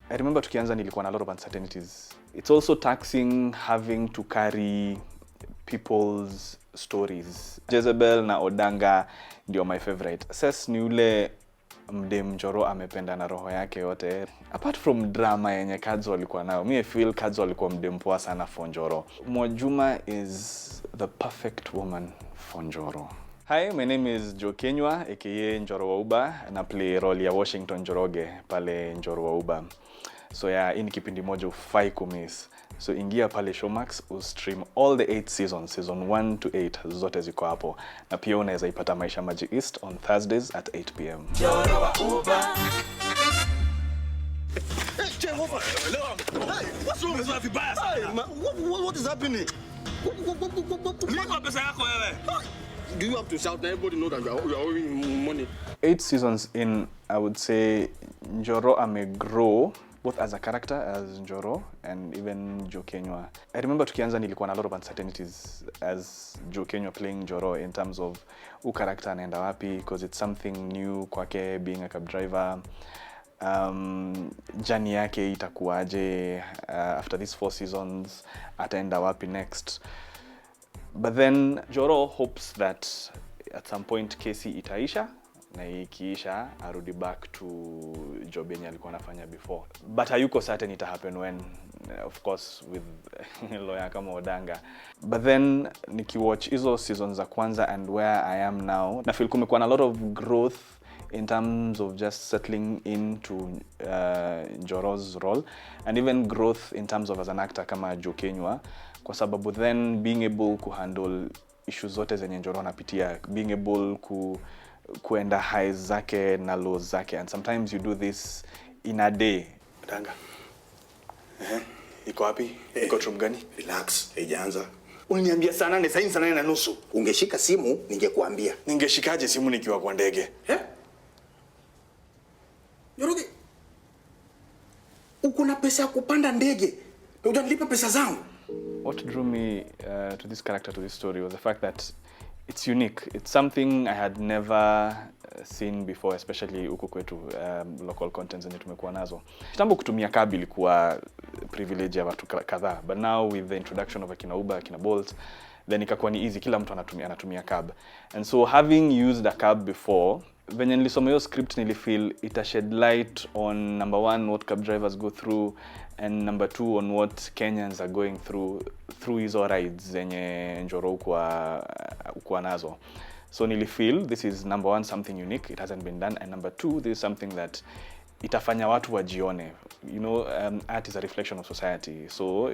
I remember tukianza nilikuwa na a lot of uncertainties. It's also taxing having to carry people's stories. Jezebel na Odanga ndio my favorite. Cess ni ule mdem Njoro amependa na roho yake yote. Apart from drama yenye Kadzo alikuwa nayo, I feel Kadzo alikuwa mdem poa sana for Njoro. Mwajuma is the perfect woman for Njoro. Hi, my name is Kinyua, aka Njoro Wauba, na play role ya Washington Njoroge pale Njoro Wauba. So yeah, hii ni kipindi moja ufai kumiss. So ingia pale Showmax, stream all the 8 seasons, season 1 to 8, zote ziko hapo. Na pia unaweza ipata Maisha Maji East on Thursdays at 8 p.m. Njoro Wauba. What's wrong with that bias? What is happening? Do you have to shout? Everybody know that you are owing money. 8 seasons in, I would say Njoro may grow both as a character as Njoro and even Kinyua. I remember tukianza nilikuwa na a lot of uncertainties as Kinyua playing Njoro in terms of who character anaenda wapi, because it's something new kwake being a cab driver. Journey yake itakuwaje after these 4 seasons, ataenda wapi next. But then Njoro hopes that at some point kesi itaisha na ikiisha arudi back to job yenye alikuwa anafanya before. But hayuko certain it happen when, of course, with lawyer kama Odanga. But then nikiwatch hizo seasons za kwanza and where I am now, na feel kumekuwa na a lot of growth in terms of just settling into Njoro's role, and even growth in terms of as an actor kama Kinyua, kwa sababu then being able to handle issues zote zenye Njoro anapitia, being able kuenda highs zake na lows zake, and sometimes you do this in a day. Danga. Iko wapi? Iko room gani? Relax, haijaanza. Unaniambia sana ni saa 9:30. Ungeshika simu ningekuambia. Ningeshikaje simu nikiwa kwa ndege? Njoroge. Uko na pesa ya kupanda ndege. Unalipa pesa zangu. What drew me to this character, to this story, was the fact that it's unique. It's something I had never seen before, especially huku kwetu, local contents zenye tumekuwa nazo. Kitambo kutumia cab ilikuwa privilege ya watu kadhaa, but now with the introduction of akina Uber, akina Bolt, then ikakuwa ni easy, kila mtu anatumia cab. And so having used a cab before, venye nilisoma hiyo script nilifeel ita shed light on, number 1, what cab drivers go through, and number 2, on what Kenyans are going through hizo rides zenye Njoro ukuwa nazo. So nilifeel this is, number 1, something unique, it hasn't been done, and number 2, this is something that itafanya watu wajione. You know, art is a reflection of society, so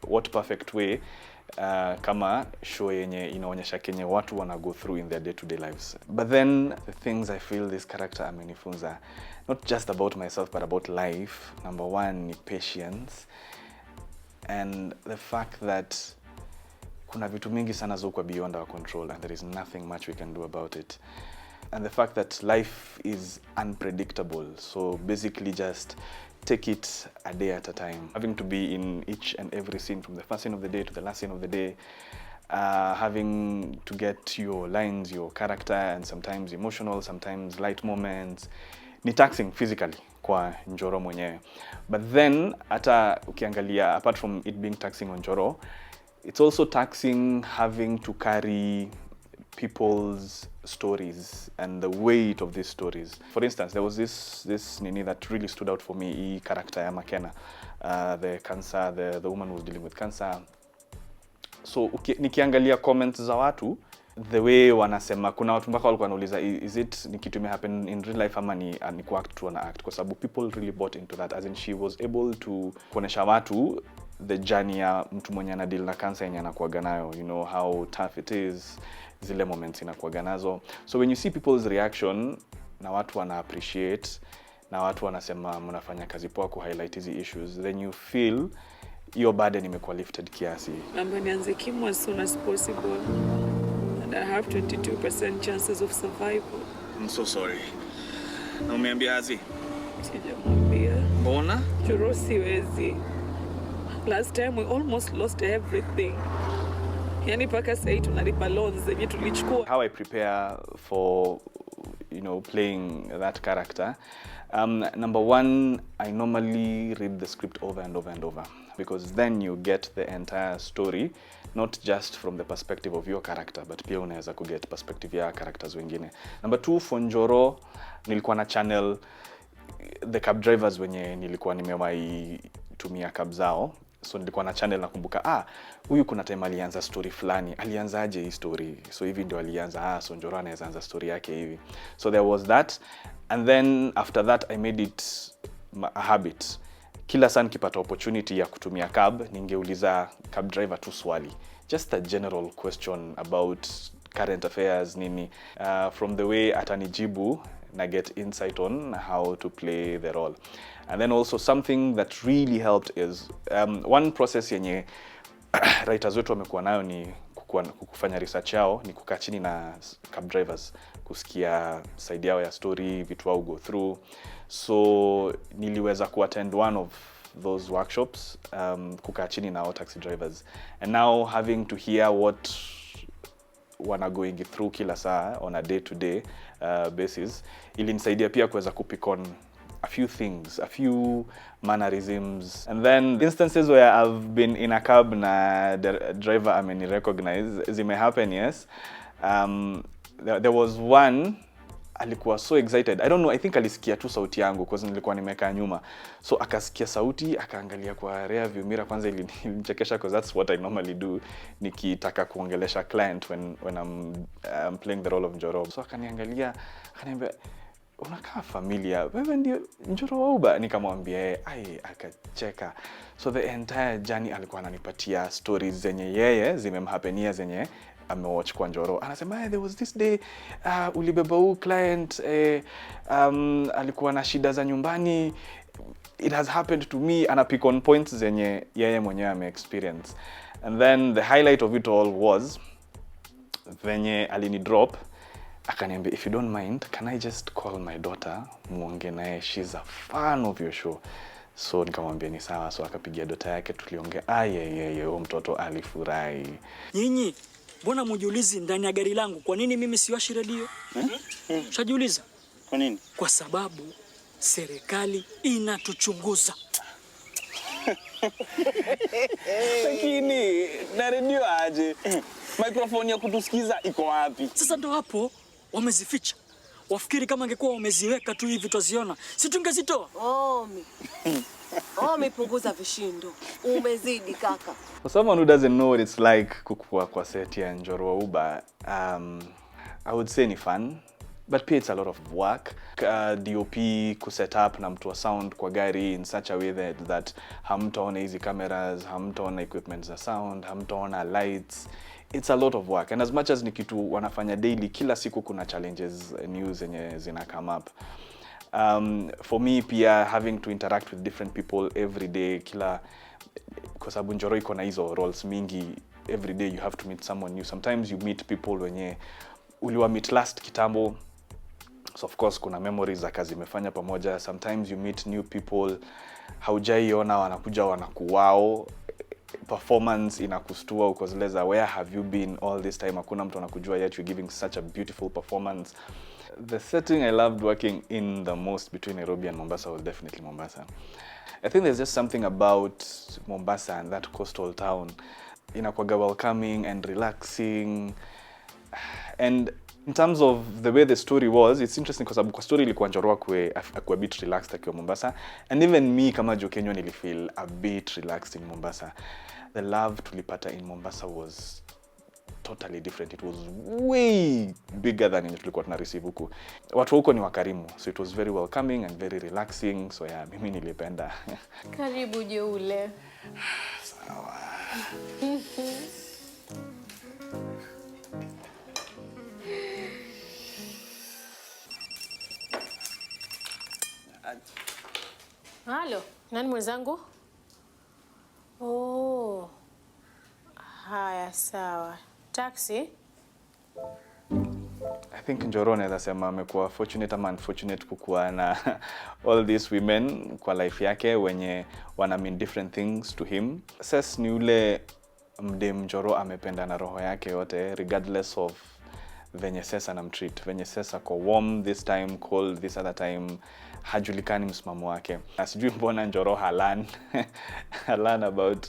what perfect way kama show yenye inaonyesha kenye watu wana go through in their day-to-day lives. But then the things I feel this character amenifunza, not just about myself but about life. Number 1 ni patience, and the fact that kuna vitu mingi sana zoko beyond our control and there is nothing much we can do about it. And the fact that life is unpredictable, so basically just take it a day at a time. Having to be in each and every scene, from the first scene of the day to the last scene of the day, having to get your lines, your character, and sometimes emotional, sometimes light moments, ni taxing physically kwa Njoro mwenyewe. But then hata ukiangalia, apart from it being taxing on Njoro, it's also taxing having to carry people's stories and the weight of these stories. For instance, there was this nini that really stood out for me, character ya Makena, the cancer, the woman who was dealing with cancer. So nikiangalia comments za watu, the way wanasema, kuna watu mpaka walikuwa wanauliza, is it ni kitu happen in real life ama ni ku-act tu na act, kwa sababu people really bought into that, as in she was able to kuonesha watu the journey ya mtu mwenye ana deal na cancer yenye anakuaga nayo, you know how tough it is, zile moments inakuaga nazo. So when you see people's reaction na watu wana appreciate na watu wanasema mnafanya kazi poa ku highlight hizi issues, then you feel your burden imekuwa lifted kiasi. Naomba nianze kimu as soon as possible, and I have 22% chances of survival. I'm so sorry. Na umeambia Azi? Sijamwambia. Mbona? Njoro siwezi. Last time we almost lost everything. Yani paka sasa tunalipa loans zenye tulichukua. How I prepare for playing that character. Number one, I normally read the script over and over and over, because then you get the entire story, not just from the perspective of your character, but pia unaweza kuget perspective ya characters wengine. Number two, for Njoro, nilikuwa na channel the cab drivers wenye nilikuwa nimewahi tumia cab zao. So nilikuwa na channel nakumbuka, huyu kuna time alianza story fulani, alianzaje hii story, so hivi ndio alianza, so Njoro anaweza anza story yake hivi. So there was that, and then after that I made it a habit. Kila saa nikipata opportunity ya kutumia cab, ningeuliza cab driver tu swali, just a general question about current affairs nini. From the way atanijibu na get insight on how to play the role. And then also something that really helped is one process yenye writers wetu wamekuwa nayo ni kufanya research yao, ni kukaa chini na cab drivers kusikia side yao ya story, vitu wao go through. So niliweza kuattend one of those workshops, kukaa chini na taxi drivers, and now having to hear what wana going through kila saa on a day-to-day basis, ilinisaidia pia kuweza kupick on a few things, a few mannerisms. And then instances where I've been in a cab na the driver ameni recognize, zime happen, yes. There was one, alikuwa so excited. I don't know, I think alisikia tu sauti yangu because nilikuwa nimekaa nyuma. So akasikia sauti, akaangalia kwa rear view mirror. Kwanza ilinichekesha because that's what I normally do nikitaka kuongelesha client when I'm playing the role of Njoro. So akaniangalia, akaniambia, unakaa familia, wewe ndio Njoro Wauba? Nikamwambia, akacheka. So the entire journey alikuwa ananipatia stories zenye yeye zimemhapenia, zenye amewatch kwa Njoro. Anasema, there was this day ulibeba huu client, alikuwa na shida za nyumbani, it has happened to me. Ana pick on points zenye yeye mwenyewe ame-experience. And then the highlight of it all was venye alini drop, akaniambia, if you don't mind, can I just call my daughter muonge naye, she's a fan of your show. So nikamwambia ni sawa. So akapigia daughter yake, tuliongea, huyo mtoto alifurahi. Nyinyi mbona mjiulizi ndani ya gari langu kwa nini mimi siwashi redio? Shajiuliza? Kwa nini? Kwa sababu serikali inatuchunguza. Lakini na redio aje? Microphone ya kutusikiza iko wapi? Sasa ndo hapo wamezificha. Wafikiri kama angekuwa wameziweka tu hivi tuziona, si tungezitoa. Umepunguza vishindo. Umezidi kaka. For someone who doesn't know what it's like kukua kwa set ya Njoro Wauba, I would say ni fun, but pia it's a lot of work. DOP kuset up na mtu wa sound kwa gari in such a way that hamtaona hizi cameras, hamtaona equipment za sound, hamtaona lights. It's a lot of work, and as much as ni kitu wanafanya daily, kila siku kuna challenges new zenye zina come up. For me pia, having to interact with different people every day, kwa sababu Njoro iko na hizo roles mingi, every day you have to meet someone new. Sometimes you meet people wenye uliwa meet last kitambo, so of course kuna memories za kazi imefanya pamoja. Sometimes you meet new people, haujaiona, wanakuja wanakuwao, performance inakustua, ukozileza, where have you been all this time? Hakuna mtu anakujua, yet you're giving such a beautiful performance. The setting I loved working in the most between Nairobi and Mombasa was definitely Mombasa. I think there's just something about Mombasa and that coastal town. Inakuwaga welcoming and relaxing. And in terms of the way the story was, it's interesting because kwa story ilikuwa Njoro akuwa bit relaxed akiwa Mombasa. And even me kama Kenyan nilifeel a bit relaxed in Mombasa. The love tulipata in Mombasa was totally different. It was way bigger than tulikuwa tuna receive huku. Watu huko ni wakarimu, so it was very welcoming and very relaxing. So yeah, mimi nilipenda. Karibu je ule. Sawa. Halo, nani mwenzangu? Oh. Haya, sawa. Taxi? I think Njoro naweza sema amekuwa fortunate ama unfortunate kukuwa na all these women kwa life yake wenye wana mean different things to him. Cess ni ule mdem Njoro amependa na roho yake yote, regardless of venye Cess anamtreat, venye Cess ako warm this time, cold this other time, hajulikani msimamo wake. Sijui mbona Njoro halan about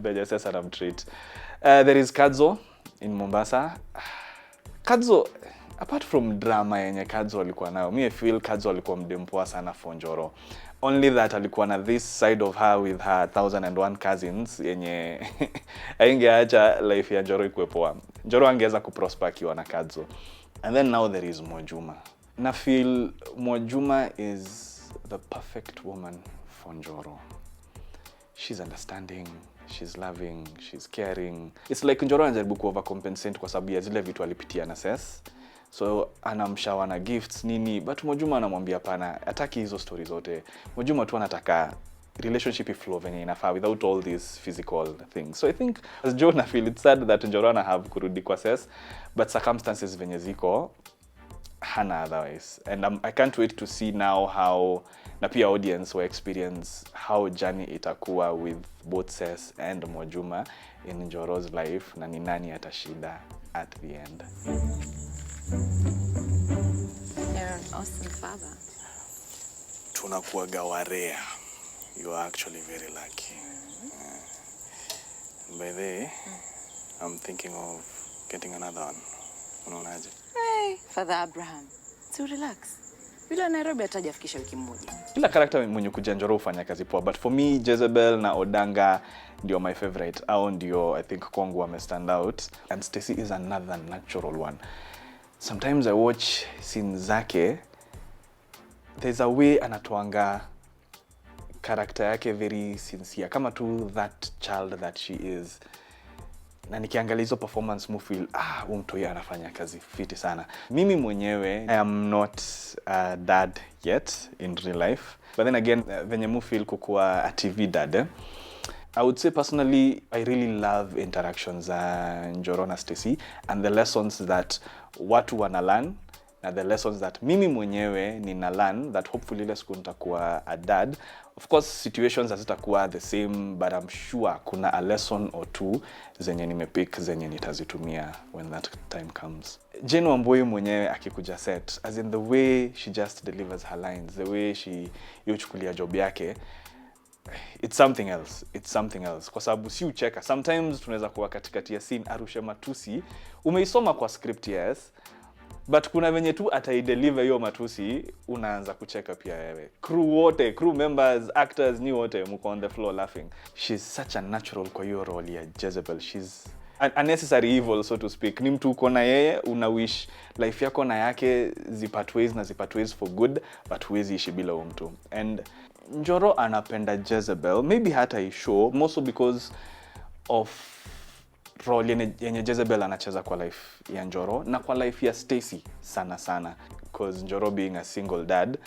venye Cess anamtreat. There is Kadzo in Mombasa. Kadzo, apart from drama yenye Kadzo alikuwa nayo, I feel Kadzo alikuwa mdempoa sana for Njoro. Only that alikuwa na this side of her with her 1001 cousins yenye aingeacha life ya Njoro ikuwe poa. Njoro angeweza kuprosper akiwa na Kadzo. And then now there is Mwajuma. Na feel Mwajuma is the perfect woman for Njoro. She's understanding, she's loving, she's caring. It's like Njoro anajaribu ku overcompensate kwa sababu ya zile vitu alipitia na Cess. So anamshawa na gifts nini, but Mwajuma anamwambia pana, hataki hizo stories zote. Mwajuma tu anataka relationship flow venye inafaa without all these physical things. So I think as John, I feel it's sad that Njoro have kurudi kwa Cess, but circumstances venye ziko hana otherwise. And I can't wait to see now how na pia audience will experience how journey itakuwa with both Cess and Mwajuma in Njoro's life, na ni nani atashinda at the end. You're an awesome father. Tunakuwa gawarea. You are actually very lucky. By the way, I'm thinking of getting another one. Unaonaje? Hey, Father Abraham. So relax. Bila Nairobi atajafikisha wiki moja. Kila character mwenye kuja Njoro hufanya kazi poa, but for me Jezebel na Odanga ndio my favorite. Au ndio I think kwangu wame stand out, and Stacy is another natural one. Sometimes I watch scenes zake, there's a way anatoanga character yake very sincere, kama tu that child that she is. Na nikiangalia hizo performance mu feel mtu anafanya kazi fiti sana. Mimi mwenyewe I am not a dad yet in real life, but then again venye mu feel kukuwa a TV dad, I would say personally I really love interactions Njoro na Stacy and the lessons that watu wana learn na the lessons that mimi mwenyewe nina learn that hopefully ile siku nitakuwa a dad. Of course situations hazitakuwa the same, but I'm sure kuna a lesson or two zenye nimepick zenye nitazitumia when that time comes. Jane Wambui mwenyewe akikuja set, as in the way she just delivers her lines, the way she yuchukulia job yake, it's something else. It's something else. Kwa sababu si ucheka. Sometimes tunaweza kuwa katikati ya scene arushe matusi. Umeisoma kwa script, yes. But kuna venye tu ataideliver hiyo matusi, unaanza kucheka pia wewe. Crew members, actors, ni wote mko on the floor laughing. She's such a natural kwa hiyo role ya Jezebel. She's unnecessary evil, so to speak. Ni mtu uko na yeye, una wish life yako na yake zipatways for good, but huwezi ishi bila huyo mtu. And Njoro anapenda Jezebel, maybe hata ishow, mostly because of role yenye Jezebel anacheza kwa life ya Njoro na kwa life ya Stacy sana. Because Njoro being a single dad,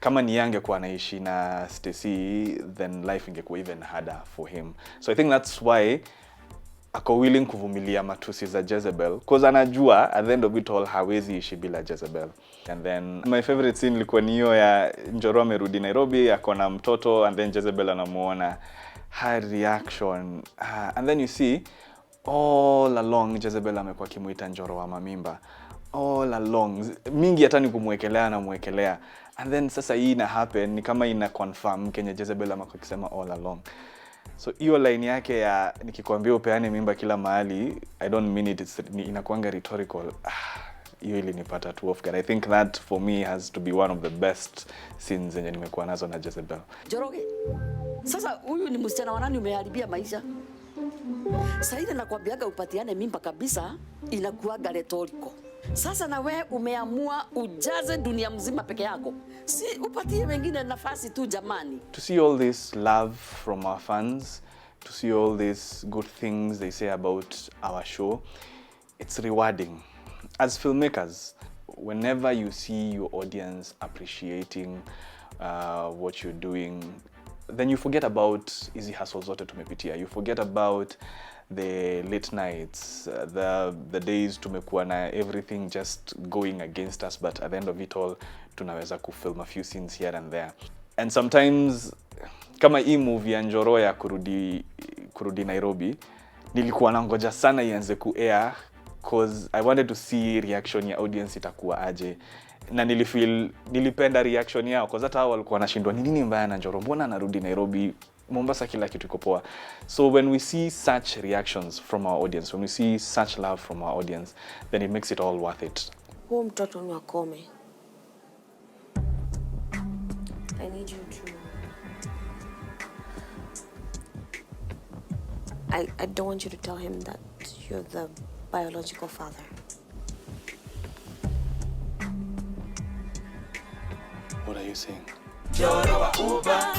kama ni angekuwa anaishi na Stacy, then life ingekuwa even harder for him. So I think that's why ako willing kuvumilia matusi za Jezebel, because anajua at the end of it all hawezi ishi bila Jezebel. And then my favorite scene ilikuwa ni hiyo ya Njoro amerudi Nairobi, ako na mtoto, and then Jezebel anamuona, her reaction. And then you see all along Jezebel amekuwa kimuita Njoro wa mamimba. All along. Mingi hata ni kumwekelea. And then sasa hii ina happen, ni kama ina confirm kenye Jezebel amekuwa akisema all along. So hiyo line yake ya nikikwambia upeane mimba kila mahali, I don't mean it, inakuanga rhetorical. Hiyo ilinipata tu off guard. I think that for me has to be one of the best scenes zenye nimekuwa nazo na Jezebel. Njoroge, sasa huyu ni msichana wa nani umeharibia maisha? Sasa ile nakwambiaga upatiane mimba kabisa inakuaga rhetorical. Sasa na wewe umeamua ujaze dunia mzima peke yako. Si upatie wengine nafasi tu jamani. To see all this love from our fans, to see all these good things they say about our show, it's rewarding. As filmmakers, whenever you see your audience appreciating what you're doing, then you forget about easy hustles zote tumepitia. You forget about the late nights, the days tumekuwa na everything just going against us, but at the end of it all, tunaweza kufilm a few scenes here and there. And sometimes, kama hii movie ya Njoro ya kurudi Nairobi, nilikuwa nangoja sana ianze ku-air, cause I wanted to see reaction ya audience itakuwa aje. Na nilipenda reaction yao cause hata hao walikuwa wanashindwa ni nini mbaya na Njoro, mbona anarudi Nairobi, Mombasa kila kitu iko poa. So when we see such reactions from our audience, when we see such love from our audience, then it makes it all worth it. Huo mtoto ni wakome. I need you to... I don't want you to tell him that you're the biological father. What are you saying? Njoro wa Uber.